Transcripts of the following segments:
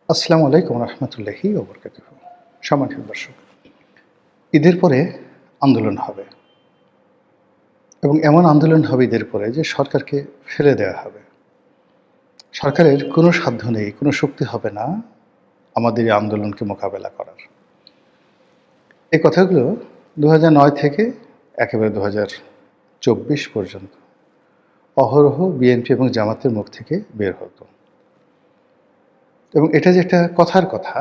আসসালামু আলাইকুম রহমতুল্লাহি ওয়া বারাকাতুহু। সম্মানিত দর্শক, ঈদের পরে আন্দোলন হবে এবং এমন আন্দোলন হবে ঈদের পরে যে সরকারকে ফেলে দেওয়া হবে। সরকারের কোনো সাধ্য নেই, কোনো শক্তি হবে না আমাদের এই আন্দোলনকে মোকাবেলা করার। এই কথাগুলো ২০০৯ থেকে একেবারে ২০২৪ পর্যন্ত অহরহ বিএনপি এবং জামাতের মুখ থেকে বের হতো এবং এটা যে একটা কথার কথা,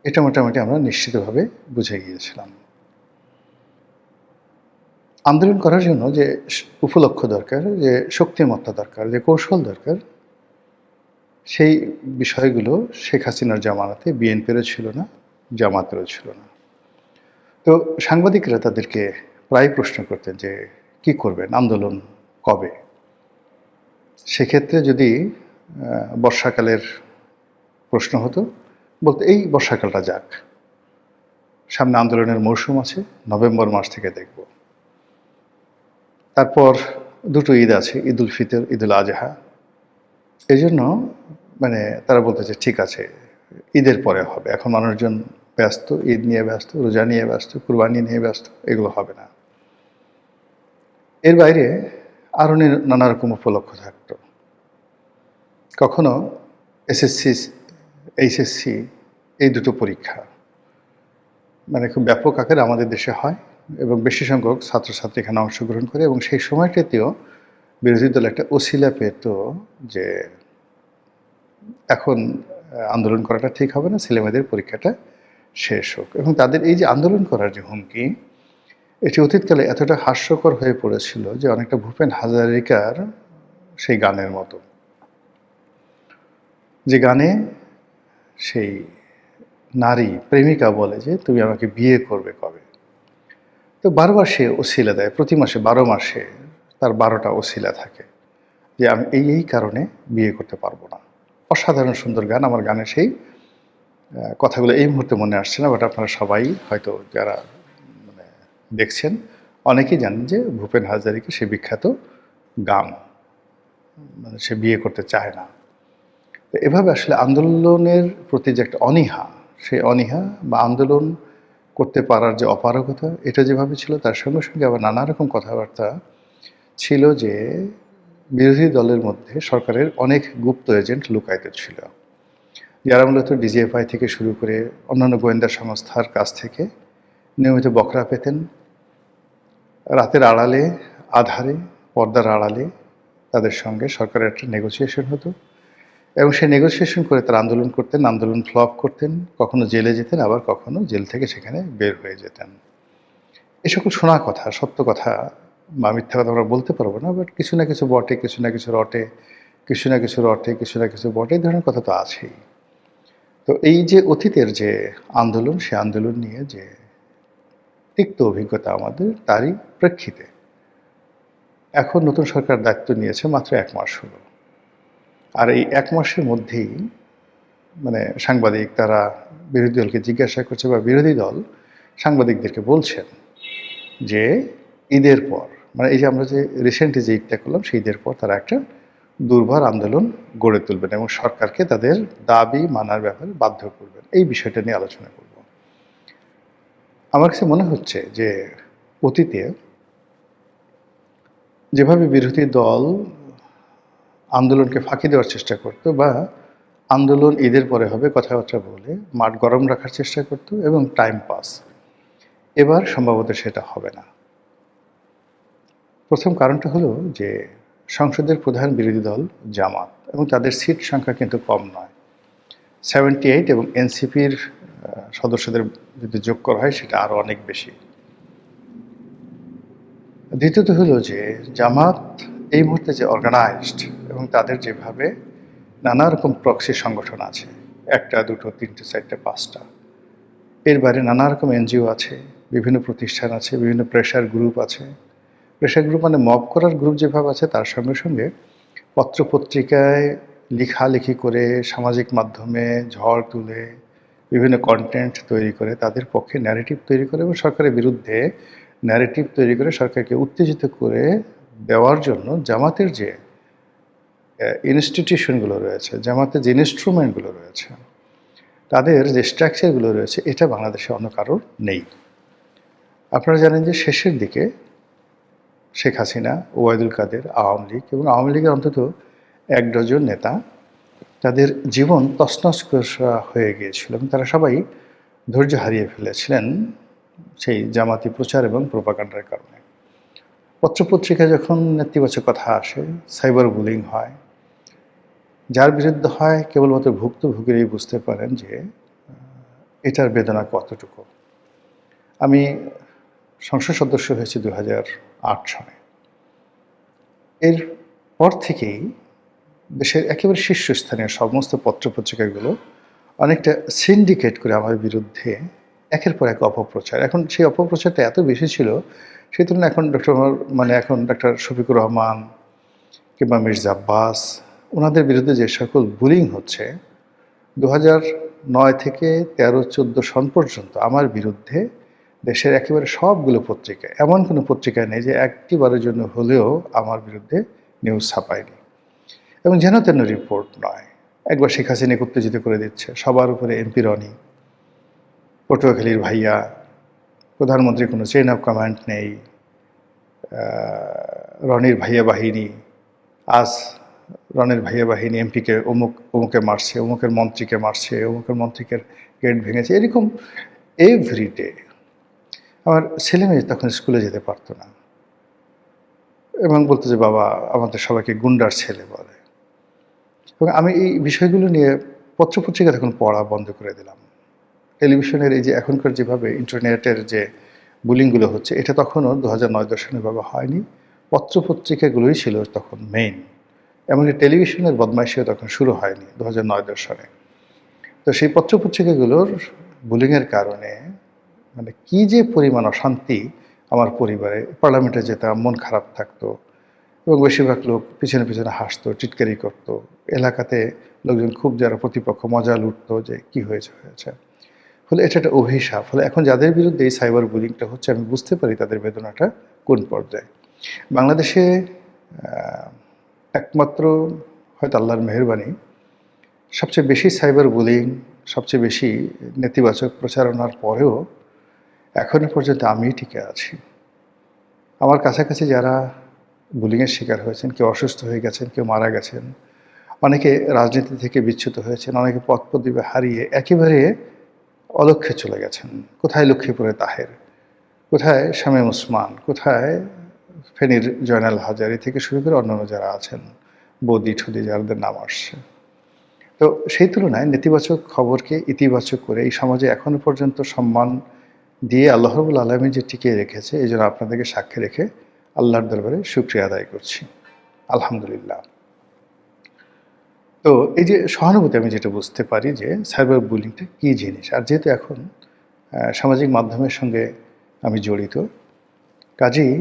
এটা মোটামুটি আমরা নিশ্চিতভাবে বুঝে গিয়েছিলাম। আন্দোলন করার জন্য যে উপলক্ষ দরকার, যে শক্তিমত্তা দরকার, যে কৌশল দরকার, সেই বিষয়গুলো শেখ হাসিনার জামানাতে বিএনপিরও ছিল না, জামাতেরও ছিল না। তো সাংবাদিকরা তাদেরকে প্রায় প্রশ্ন করতেন যে কি করবেন, আন্দোলন কবে? সেক্ষেত্রে যদি বর্ষাকালের প্রশ্ন হতো, বলতে এই বর্ষাকালটা যাক, সামনে আন্দোলনের মৌসুম আছে, নভেম্বর মাস থেকে দেখব। তারপর দুটো ঈদ আছে, ঈদ উল ফিতর, ঈদ উল আজহা। এই জন্য তারা বলতে যে ঠিক আছে, ঈদের পরে হবে, এখন মানুষজন ব্যস্ত, ঈদ নিয়ে ব্যস্ত, রোজা নিয়ে ব্যস্ত, কুরবানি নিয়ে ব্যস্ত, এগুলো হবে না। এর বাইরে আরও নানা রকম উপলক্ষ থাকতো। কখনো এসএসসি, এইচএসসি, এই দুটো পরীক্ষা খুব ব্যাপক আকারে আমাদের দেশে হয় এবং বেশি সংখ্যক ছাত্রছাত্রী এখানে অংশগ্রহণ করে এবং সেই সময়টাতেও বিরোধী দল একটা ওসিলা পেত যে এখন আন্দোলন করাটা ঠিক হবে না, ছেলেমেয়েদের পরীক্ষাটা শেষ হোক। এবং তাদের এই যে আন্দোলন করার যে হুমকি, এটি অতীতকালে এতটা হাস্যকর হয়ে পড়েছিল যে অনেকটা ভূপেন হাজারিকার সেই গানের মতো, যে গানে সেই নারী প্রেমিকা বলে যে তুমি আমাকে বিয়ে করবে কবে। তো বারবার সে ওসিলা দেয়, প্রতি মাসে 12 মাসে তার 12টা ওসিলা থাকে যে আমি এই কারণে বিয়ে করতে পারবো না। অসাধারণ সুন্দর গান। আমার গানের সেই কথাগুলো এই মুহূর্তে মনে আসছে না, বাট আপনারা সবাই হয়তো যারা দেখছেন অনেকেই জানেন যে ভূপেন হাজারিকা সে বিখ্যাত গান, সে বিয়ে করতে চায় না। তো এভাবে আসলে আন্দোলনের প্রতি যে একটা অনীহা, সেই অনীহা বা আন্দোলন করতে পারার যে অপারগতা, এটা যেভাবে ছিল, তার সঙ্গে সঙ্গে আবার নানা রকম কথাবার্তা ছিল যে বিরোধী দলের মধ্যে সরকারের অনেক গুপ্ত এজেন্ট লুকায়িত ছিল, যারা মূলত ডিজিএফআই থেকে শুরু করে অন্যান্য গোয়েন্দা সংস্থার কাছ থেকে নিয়মিত বকরা পেতেন। রাতের আড়ালে, আধারে, পর্দার আড়ালে তাদের সঙ্গে সরকারের একটা নেগোসিয়েশন হতো এবং সেই নেগোসিয়েশন করে তারা আন্দোলন করতেন, আন্দোলন ফ্লপ করতেন, কখনো জেলে যেতেন, আবার কখনো জেল থেকে সেখানে বের হয়ে যেতেন। এ সকল শোনা কথা, সত্য কথা বা মিথ্যা কথা আমরা বলতে পারবো না, বাট কিছু না কিছু বটে, কিছু না কিছু রটে, কিছু না কিছু রটে, কিছু না কিছু বটে, এই ধরনের কথা তো আছেই। তো এই যে অতীতের যে আন্দোলন, সে আন্দোলন নিয়ে যে তিক্ত অভিজ্ঞতা আমাদের, তারই প্রেক্ষিতে এখন নতুন সরকার দায়িত্ব নিয়েছে, মাত্র 1 মাস হলো। আর এই 1 মাসের মধ্যেই সাংবাদিক তারা বিরোধী দলকে জিজ্ঞাসা করছে বা বিরোধী দল সাংবাদিকদেরকে বলছেন যে ঈদের পর, এই যে আমরা যে রিসেন্টলি যে ঈদটা করলাম, সেই ঈদের পর তারা একটা দুর্বার আন্দোলন গড়ে তুলবেন এবং সরকারকে তাদের দাবি মানার ব্যাপারে বাধ্য করবেন। এই বিষয়টা নিয়ে আলোচনা করব। আমার কাছে মনে হচ্ছে যে অতীতে যেভাবে বিরোধী দল আন্দোলনকে ফাঁকি দেওয়ার চেষ্টা করত বা আন্দোলন ঈদের পরে হবে কথাবার্তা বলে মাঠ গরম রাখার চেষ্টা করত এবং টাইম পাস, এবার সম্ভবত সেটা হবে না। প্রথম কারণটা হলো যে সংসদের প্রধান বিরোধী দল জামাত এবং তাদের সিট সংখ্যা কিন্তু কম নয়, 78, এবং এনসিপির সদস্যদের যদি যোগ করা হয় সেটা আরও অনেক বেশি। দ্বিতীয়ত হলো যে জামাত এই মুহূর্তে যে অর্গানাইজড এবং তাদের যেভাবে নানা রকম প্রক্সি সংগঠন আছে, 1টা 2টো 3টে 4টে 5টা, এর বাইরে নানা রকম এনজিও আছে, বিভিন্ন প্রতিষ্ঠান আছে, বিভিন্ন প্রেশার গ্রুপ আছে। প্রেশার গ্রুপ মব করার গ্রুপ যেভাবে আছে, তার সঙ্গে সঙ্গে পত্রপত্রিকায় লেখালেখি করে, সামাজিক মাধ্যমে ঝড় তুলে, বিভিন্ন কন্টেন্ট তৈরি করে, তাদের পক্ষে ন্যারেটিভ তৈরি করে এবং সরকারের বিরুদ্ধে ন্যারেটিভ তৈরি করে সরকারকে উত্তেজিত করে দেওয়ার জন্য জামাতের যে ইনস্টিটিউশনগুলো রয়েছে, জামাতের যে ইনস্ট্রুমেন্টগুলো রয়েছে, তাদের যে স্ট্রাকচারগুলো রয়েছে এটা বাংলাদেশে অন্য কারোর নেই। আপনারা জানেন যে শেষের দিকে শেখ হাসিনা, ওবায়দুল কাদের, আওয়ামী লীগ এবং আওয়ামী লীগের অন্তত ১ ডজন নেতা তাদের জীবন তছনছ করা হয়ে গিয়েছিল এবং তারা সবাই ধৈর্য হারিয়ে ফেলেছিলেন সেই জামাতি প্রচার এবং প্রোপাগান্ডার কারণে। পত্রপত্রিকায় যখন নেতিবাচক কথা আসে, সাইবার বুলিং হয়, যার বিরুদ্ধে হয় কেবলমাত্র ভুক্তভোগীরাই বুঝতে পারেন যে এটার বেদনা কতটুকু। আমি সংসদ সদস্য হয়েছি ২০০৮ সালে। এর পর থেকেই দেশের একেবারে শীর্ষস্থানীয় সমস্ত পত্রপত্রিকাগুলো অনেকটা সিন্ডিকেট করে আমার বিরুদ্ধে একের পর এক অপপ্রচার। এখন সেই অপপ্রচারটা এত বেশি ছিল, সেই তুলনায় এখন এখন ডক্টর শফিকুর রহমান কিংবা মির্জা আব্বাস ওনাদের বিরুদ্ধে যে সকল বুলিং হচ্ছে, ২০০৯ থেকে ১৩-১৪ সন পর্যন্ত আমার বিরুদ্ধে দেশের একেবারে সবগুলো পত্রিকায়, এমন কোনো পত্রিকা নেই যে একটিবারের জন্য হলেও আমার বিরুদ্ধে নিউজ ছাপায়নি। এবং যেন তেন রিপোর্ট নয়, একবার শেখ হাসিনাকে উত্তেজিত করে দিচ্ছে, সবার উপরে এমপি রনি, পটুয়াখালীর ভাইয়া, প্রধানমন্ত্রীর কোনো চেইন অফ কমান্ড নেই, রনির ভাইয়া বাহিনী, আজ রনির ভাইয়া বাহিনী এমপিকে অমুকে মারছে, অমুকের মন্ত্রীকে মারছে, অমুকের মন্ত্রীকে গেট ভেঙেছে, এরকম এভরিডে। আমার ছেলেমেয়ে তখন স্কুলে যেতে পারতো না এবং বলতো যে বাবা আমাদের সবাইকে গুন্ডার ছেলে বলে। এবং আমি এই বিষয়গুলো নিয়ে পত্রপত্রিকা তখন পড়া বন্ধ করে দিলাম। টেলিভিশনের এই যে এখনকার যেভাবে ইন্টারনেটের যে বুলিংগুলো হচ্ছে, এটা তখনও ২০০৯-১০ সালে এভাবে হয়নি। পত্রপত্রিকাগুলোই ছিল তখন মেইন। এমনকি টেলিভিশনের বদমাইশিও তখন শুরু হয়নি ২০০৯-১০ সালে। তো সেই পত্রপত্রিকাগুলোর বুলিংয়ের কারণে মানে কী যে পরিমাণ অশান্তি আমার পরিবারে, পার্লামেন্টে যেতাম মন খারাপ থাকতো এবং বেশিরভাগ লোক পিছনে পিছনে হাসতো, টিটকারি করতো। এলাকাতে লোকজন খুব যারা প্রতিপক্ষ মজা লুটতো যে কি হয়েছে। ফলে এটা একটা অভিশাপ। ফলে এখন যাদের বিরুদ্ধে এই সাইবার বুলিংটা হচ্ছে, আমি বুঝতে পারি তাদের বেদনাটা কোন পর্যায়ে। বাংলাদেশে একমাত্র হয়তো আল্লাহর মেহেরবানি, সবচেয়ে বেশি সাইবার বুলিং, সবচেয়ে বেশি নেতিবাচক প্রচারণার পরেও এখনো পর্যন্ত আমিই টিকে আছি। আমার কাছাকাছি যারা বুলিংয়ের শিকার হয়েছেন, কেউ অসুস্থ হয়ে গেছেন, কেউ মারা গেছেন, অনেকে রাজনীতি থেকে বিচ্যুত হয়েছেন, অনেকে পদ পদবি হারিয়ে একেবারে অলক্ষ্যে চলে গেছেন। কোথায় লক্ষ্মীপুরে তাহের, কোথায় শামীম ওসমান, কোথায় ফেনীর জয়নাল হাজারি থেকে শুরু করে অন্যান্য যারা আছেন, বৌদি ঠুদি যাদের নাম আসছে। তো সেই তুলনায় নেতিবাচক খবরকে ইতিবাচক করে এই সমাজে এখনো পর্যন্ত সম্মান দিয়ে আল্লাহ রাব্বুল আলামিন যে টিকিয়ে রেখেছে, এই জন্য আপনাদেরকে সাক্ষী রেখে আল্লাহর দরবারে শুকরিয়া আদায় করছি, আলহামদুলিল্লাহ। তো এই যে সহানুভূতি, আমি যেটা বুঝতে পারি যে সাইবার বুলিংটা কী জিনিস। আর যেহেতু এখন সামাজিক মাধ্যমের সঙ্গে আমি জড়িত, কাজেই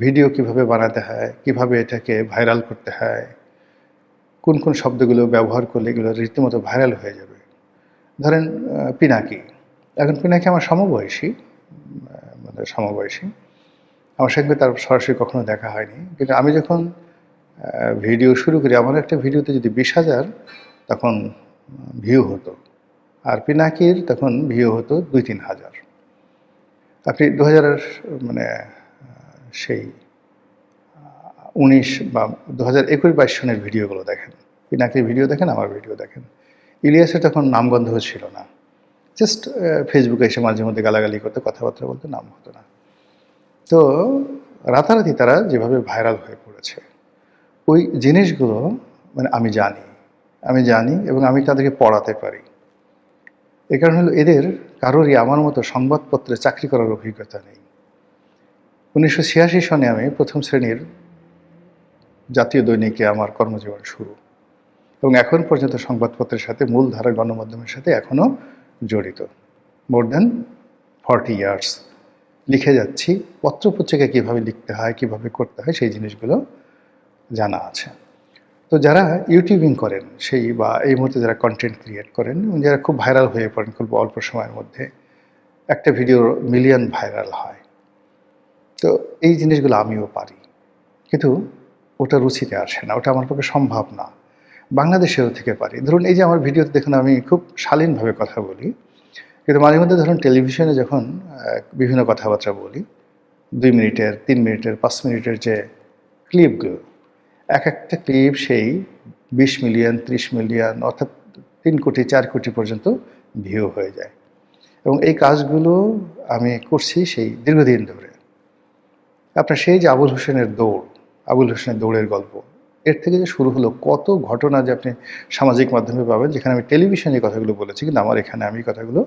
ভিডিও কিভাবে বানাতে হয়, কিভাবে এটাকে ভাইরাল করতে হয়, কোন কোন শব্দগুলো ব্যবহার করলে এগুলো রীতিমতো ভাইরাল হয়ে যাবে। ধরেন পিনাকি, এখন পিনাকি আমার সমবয়সী, আমার সঙ্গে তার সরাসরি কখনো দেখা হয়নি, কিন্তু আমি যখন ভিডিও শুরু করি, আমার একটা ভিডিওতে যদি ২০,০০০ তখন ভিউ হতো, আর পিনাকির তখন ভিউ হতো ২-৩ হাজার। আপনি ২০০০ সেই ১৯ বা ২০২১-২২ সনের ভিডিওগুলো দেখেন, পিনাকির ভিডিও দেখেন, আমার ভিডিও দেখেন। ইলিয়াসের তখন নামগন্ধও ছিল না, জাস্ট ফেসবুকে এসে মাঝে মধ্যে গালাগালি করতে, কথাবার্তা বলতে, নাম হতো না। তো রাতারাতি তারা যেভাবে ভাইরাল হয়ে পড়েছে, ওই জিনিসগুলো আমি জানি এবং আমি তাদেরকে পড়াতে পারি। এ কারণ হলো এদের কারোরই আমার মতো সংবাদপত্রে চাকরি করার অভিজ্ঞতা নেই। ১৯৮৬ সনে আমি প্রথম শ্রেণীর জাতীয় দৈনিকে আমার কর্মজীবন শুরু, এবং এখন পর্যন্ত সংবাদপত্রের সাথে, মূলধারা গণমাধ্যমের সাথে এখনও জড়িত। মোর দ্যান 40 ইয়ার্স লিখে যাচ্ছি। পত্রপত্রিকায় কীভাবে লিখতে হয়, কীভাবে করতে হয়, সেই জিনিসগুলো জানা আছে। তো যারা ইউটিউবিং করেন সেই বা এই মুহূর্তে যারা কন্টেন্ট ক্রিয়েট করেন এবং যারা খুব ভাইরাল হয়ে পড়েন খুব অল্প সময়ের মধ্যে, একটা ভিডিও মিলিয়ন ভাইরাল হয়, তো এই জিনিসগুলো আমিও পারি, কিন্তু ওটা রুচিতে আসে না, ওটা আমার পক্ষে সম্ভব না। বাংলাদেশেও থেকে পারি। ধরুন এই যে আমার ভিডিওতে দেখুন আমি খুব শালীনভাবে কথা বলি। কিন্তু মাঝে মধ্যে ধরুন টেলিভিশনে যখন বিভিন্ন কথাবার্তা বলি, ২ মিনিটের, ৩ মিনিটের, ৫ মিনিটের যে ক্লিপগুলো, একটা ক্লিপ সেই ২০ মিলিয়ন, ৩০ মিলিয়ন অর্থাৎ ৩ কোটি, ৪ কোটি পর্যন্ত ভিউ হয়ে যায়। এবং এই কাজগুলো আমি করছি সেই দীর্ঘদিন ধরে। আপনার সেই যে আবুল হোসেনের দৌড়, আবুল হোসেনের দৌড়ের গল্প, এর থেকে যে শুরু হলো কত ঘটনা যে আপনি সামাজিক মাধ্যমে পাবেন, যেখানে আমি টেলিভিশনে এই কথাগুলো বলেছি, কিন্তু আমার এখানে আমি কথাগুলো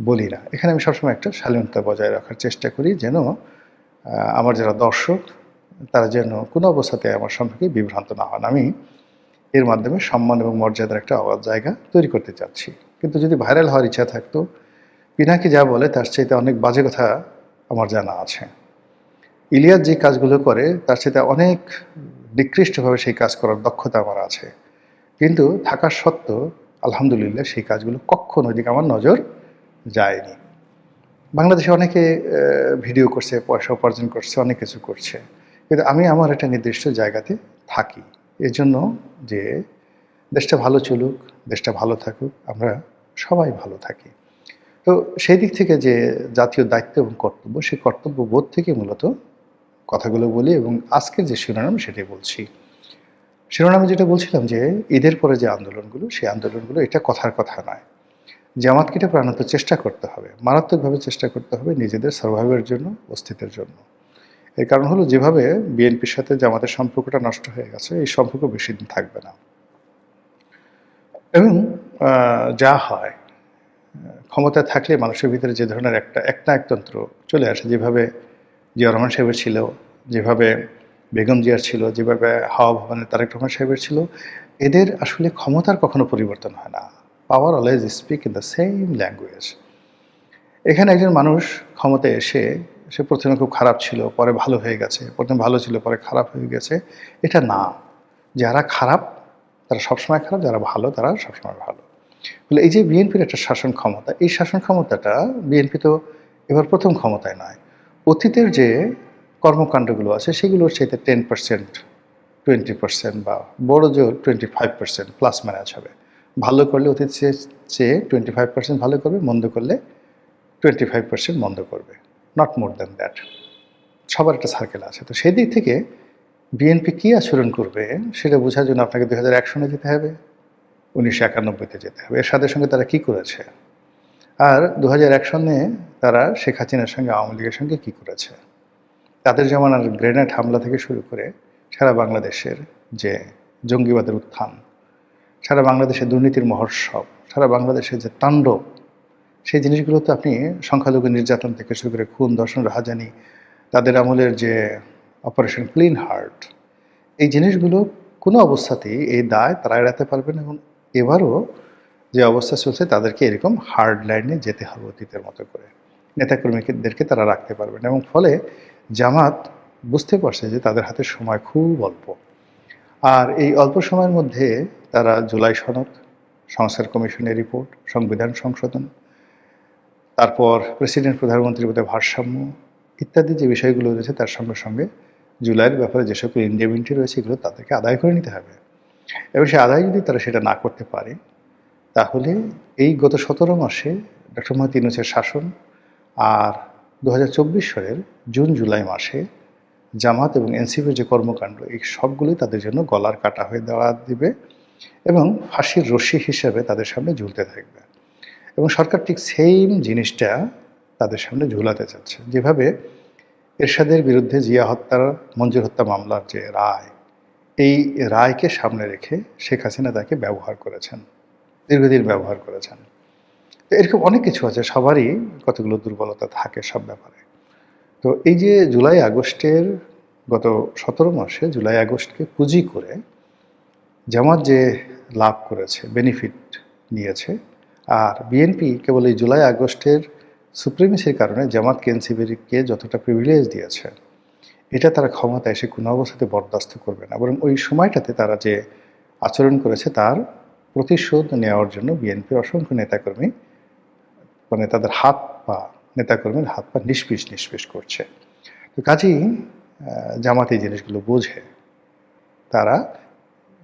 বলি না। এখানে আমি সবসময় একটা শালীনতা বজায় রাখার চেষ্টা করি, যেন আমার যারা দর্শক তারা যেন কোনো অবস্থাতে আমার সম্পর্কে বিভ্রান্ত না হন। আমি এর মাধ্যমে সম্মান এবং মর্যাদার একটা জায়গা তৈরি করতে চাচ্ছি। কিন্তু যদি ভাইরাল হওয়ার ইচ্ছা থাকতো, পিনাকি যা বলে তার চাইতে অনেক বাজে কথা আমার জানা আছে। ইলিয়াস যে কাজগুলো করে তার চাইতে অনেক নিকৃষ্টভাবে সেই কাজ করার দক্ষতা আমার আছে। কিন্তু থাকা সত্ত্বেও আলহামদুলিল্লাহ সেই কাজগুলো কখনো ওইদিকে আমার নজর যায়নি। বাংলাদেশে অনেকে ভিডিও করছে, পয়সা উপার্জন করছে, অনেক কিছু করছে। কিন্তু আমি আমার একটা নির্দিষ্ট জায়গাতে থাকি। এজন্য যে দেশটা ভালো চলুক, দেশটা ভালো থাকুক, আমরা সবাই ভালো থাকি। তো সেই দিক থেকে যে জাতীয় দায়িত্ব এবং কর্তব্য, সেই কর্তব্যবোধ থেকে মূলত কথাগুলো বলি এবং আজকের যে শিরোনাম সেটাই বলছি। শিরোনামে যেটা বলছিলাম যে ঈদের পরে যে আন্দোলনগুলো, সেই আন্দোলনগুলো এটা কথার কথা নয়। জামাতকে এটা প্রাণান্ত চেষ্টা করতে হবে, মারাত্মকভাবে চেষ্টা করতে হবে নিজেদের সার্ভাইভের জন্য, অস্তিত্বের জন্য। এর কারণ হলো যেভাবে বিএনপির সাথে জামাতের সম্পর্কটা নষ্ট হয়ে গেছে, এই সম্পর্ক বেশি দিন থাকবে না। এবং যা হয়, ক্ষমতায় থাকলে মানুষের ভিতরে যে ধরনের একটা একনায়কতন্ত্র চলে আসে, যেভাবে জিয়া রহমান সাহেবের ছিল, যেভাবে বেগম জিয়ার ছিল, যেভাবে হাওয়া ভবনের তারেক রহমান সাহেবের ছিল, এদের আসলে ক্ষমতার কখনো পরিবর্তন হয় না। Power always speak in the same language. এখানে একজন মানুষ ক্ষমতায় এসে সে প্রথমে খুব খারাপ ছিল, পরে ভালো হয়ে গেছে, প্রথমে ভালো ছিল, পরে খারাপ হয়ে গেছে, এটা না। যারা খারাপ তারা সবসময় খারাপ, যারা ভালো তারা সবসময় ভালো। বলে এই যে বিএনপির একটা শাসন ক্ষমতা, এই শাসন ক্ষমতাটা বিএনপি তো এবার প্রথম ক্ষমতায় নয়। অতীতের যে কর্মকাণ্ডগুলো আছে সেগুলোর চাইতে 10%, 20% বা বড় জোর 25% প্লাস ম্যানেজ হবে। ভালো করলে অতীত চেয়ে 25% ভালো করবে, মন্দ করলে 25% মন্দ করবে, নট মোর দ্যান দ্যাট। সবার একটা সার্কেল আছে। তো সেই দিক থেকে বিএনপি কী আচরণ করবে সেটা বোঝার জন্য আপনাকে 2001 সনে যেতে হবে, 1991-তে যেতে হবে। এর সাথে সঙ্গে তারা কী করেছে, আর 2001 সনে তারা শেখ হাসিনার সঙ্গে আওয়ামী লীগের সঙ্গে কী করেছে। তাদের জমানার গ্রেনেড হামলা থেকে শুরু করে সারা বাংলাদেশের যে জঙ্গিবাদের উত্থান, সারা বাংলাদেশের দুর্নীতির মহোৎসব, সারা বাংলাদেশের যে তাণ্ডব, সেই জিনিসগুলো তো আপনি সংখ্যালঘু নির্যাতন থেকে শুরু করে খুন, ধর্ষণ, রাহাজানি, তাদের আমলের যে অপারেশন ক্লিন হার্ট, এই জিনিসগুলো কোনো অবস্থাতেই এই দায় তারা এড়াতে পারবে না। এবং এবারও যে অবস্থা চলছে তাদেরকে এরকম হার্ড লাইনে যেতে হবে অতীতের মতো করে। নেতাকর্মীদেরকে তারা রাখতে পারবে না। এবং ফলে জামাত বুঝতে পারছে যে তাদের হাতে সময় খুব অল্প। আর এই অল্প সময়ের মধ্যে তারা জুলাই সনদ, সংস্কার কমিশনের রিপোর্ট, সংবিধান সংশোধন, তারপর প্রেসিডেন্ট প্রধানমন্ত্রীর মধ্যে ভারসাম্য ইত্যাদি যে বিষয়গুলো রয়েছে, তার সঙ্গে সঙ্গে জুলাইয়ের ব্যাপারে যে সকল ইন্ডিয়াবিলিটি রয়েছে এগুলো তাদেরকে আদায় করে নিতে হবে। এবং সে আদায় যদি তারা সেটা না করতে পারে, তাহলে এই গত 17 মাসে ডক্টর মোহাম্মদ ইউনূসের শাসন আর 2024 সালের জুন জুলাই মাসে জামাত এবং এনসিপির যে কর্মকাণ্ড, এই সবগুলোই তাদের জন্য গলার কাটা হয়ে দাঁড়া দিবে এবং ফাঁসির রশ্মি হিসাবে তাদের সামনে ঝুলতে থাকবে। এবং সরকার ঠিক সেম জিনিসটা তাদের সামনে ঝুলাতে চাচ্ছে। যেভাবে এরশাদের বিরুদ্ধে জিয়া হত্যার, মঞ্জুর হত্যা মামলার যে রায়, এই রায়কে সামনে রেখে শেখ হাসিনা তাকে ব্যবহার করেছেন, দীর্ঘদিন ব্যবহার করেছেন। তো এরকম অনেক কিছু আছে, সবারই কতগুলো দুর্বলতা থাকে সব ব্যাপারে। তো এই যে জুলাই আগস্টের গত 17 মাসে জুলাই আগস্টকে পুঁজি করে জামাত যে লাভ করেছে, বেনিফিট নিয়েছে, আর বিএনপি কেবল এই জুলাই আগস্টের সুপ্রিমেসির কারণে জামাতকে এনসিপিকে যতটা প্রিভিলেজ দিয়েছে, এটা তারা ক্ষমতা এসে কোনো অবস্থাতে বরদাস্ত করবে না। বরং ওই সময়টাতে তারা যে আচরণ করেছে তার প্রতিশোধ নেওয়ার জন্য বিএনপির অসংখ্য নেতাকর্মী, মানে তাদের হাত পা, নেতাকর্মীর হাত পা নিষ্পিস নিষ্পিস করছে। তো কাজেই জামাত এই জিনিসগুলো বোঝে। তারা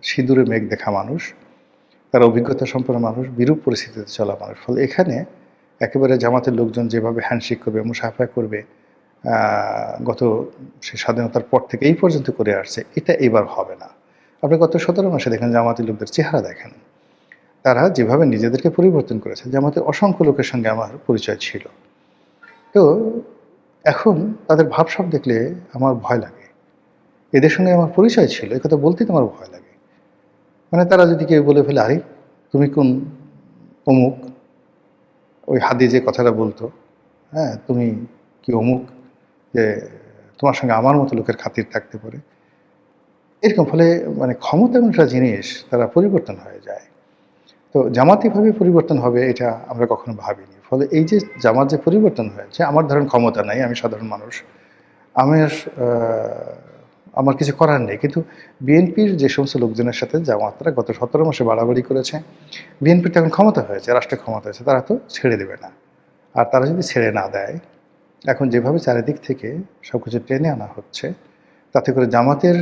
সিঁদুরে মেঘ দেখা মানুষ, তারা অভিজ্ঞতা সম্পন্ন মানুষ, বিরূপ পরিস্থিতিতে চলা মানুষ। ফলে এখানে একেবারে জামাতের লোকজন যেভাবে হ্যান্ডশেক করবে, মুসাফা করবে, গত সে স্বাধীনতার পর থেকে এই পর্যন্ত করে আসছে, এটা এবার হবে না। আপনি গত 17 মাসে দেখেন জামাতি লোকদের চেহারা দেখেন, তারা যেভাবে নিজেদেরকে পরিবর্তন করেছে। জামাতের অসংখ্য লোকের সঙ্গে আমার পরিচয় ছিল। তো এখন তাদের ভাবসাব দেখলে আমার ভয় লাগে। এদের সঙ্গে আমার পরিচয় ছিল, এ কথা বলতেই তো আমার ভয় লাগে। মানে তারা যদি কেউ বলে ফেলে, আরে তুমি কোন অমুক, ওই হাদি যে কথাটা বলতো, হ্যাঁ তুমি কি অমুক, যে তোমার সঙ্গে আমার মতো লোকের খাতির থাকতে পারে, এরকম। ফলে মানে ক্ষমতা এমন একটা জিনিস, তারা পরিবর্তন হয়ে যায়। তো জামাত এভাবে পরিবর্তন হবে এটা আমরা কখনো ভাবিনি। ফলে এই যে জামাত যে পরিবর্তন হয়েছে, আমার ধরেন ক্ষমতা নাই, আমি সাধারণ মানুষ, আমার আমার কিছু করার নেই। কিন্তু বিএনপির যে সমস্ত লোকজনের সাথে জামাতরা গত 17 মাসে বাড়াবাড়ি করেছে, বিএনপির তো এখন ক্ষমতা হয়েছে, রাষ্ট্রে ক্ষমতা হয়েছে, তারা তো ছেড়ে দেবে না। আর তারা যদি ছেড়ে না দেয়, এখন যেভাবে চারিদিক থেকে সব কিছু টেনে আনা হচ্ছে, তাতে করে জামাতের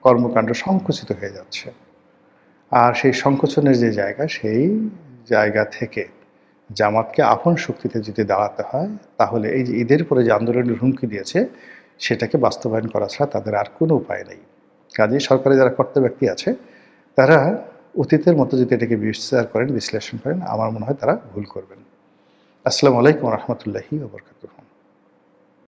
কর্মকাণ্ড সংকুচিত হয়ে যাচ্ছে। আর সেই সংকোচনের যে জায়গা, সেই জায়গা থেকে জামাতকে আপন শক্তিতে যদি দাঁড়াতে হয়, তাহলে এই যে ঈদের পরে যে আন্দোলনের হুমকি দিয়েছে, সেটাকে বাস্তবায়ন করা ছাড়া তাদের আর কোনো উপায় নেই। কাজেই সরকারে যারা কর্তা ব্যক্তি আছে, তারা অতীতের মতো যদি এটাকে বিচার করেন, বিশ্লেষণ করেন, আমার মনে হয় তারা ভুল করবেন। আসসালামু আলাইকুম রহমতুল্লাহি ওয়া বারাকাতুহু।